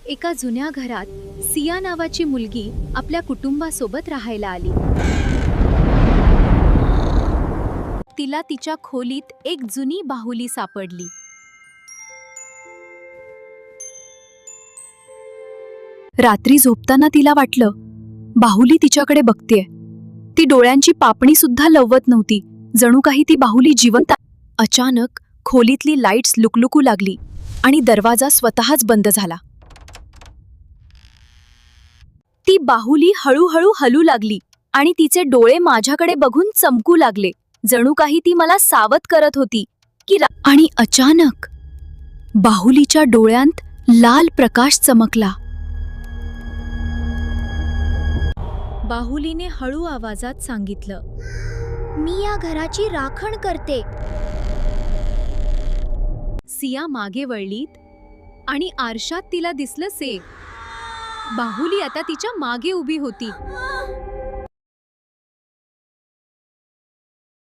एका जुन्या घरात सिया नावाची मुलगी आपल्या कुटुंबासोबत राहायला आली. तिला तिच्या खोलीत एक जुनी बाहुली सापडली. रात्री झोपताना तिला वाटलं, बाहुली तिच्याकडे बघतेय. ती डोळ्यांची पापणी सुद्धा लवत नव्हती, जणू काही ती बाहुली जिवंत. अचानक खोलीतली लाईट्स लुकलुकू लागली आणि दरवाजा स्वतःच बंद झाला. ती बाहुली हळूहळू हलू लागली आणि तिचे डोळे माझ्याकडे बघून चमकू लागले, जणू काही ती मला सावध करत होती की आणि अचानक बाहुलीच्या डोळ्यांत लाल प्रकाश चमकला. बाहुलीने हळू आवाजात सांगितलं, मी या घराची राखण करते. सिया मागे वळलीत आणि आरशात तिला दिसलं सेफ. बाहुली आता तिच्या मागे उभी होती.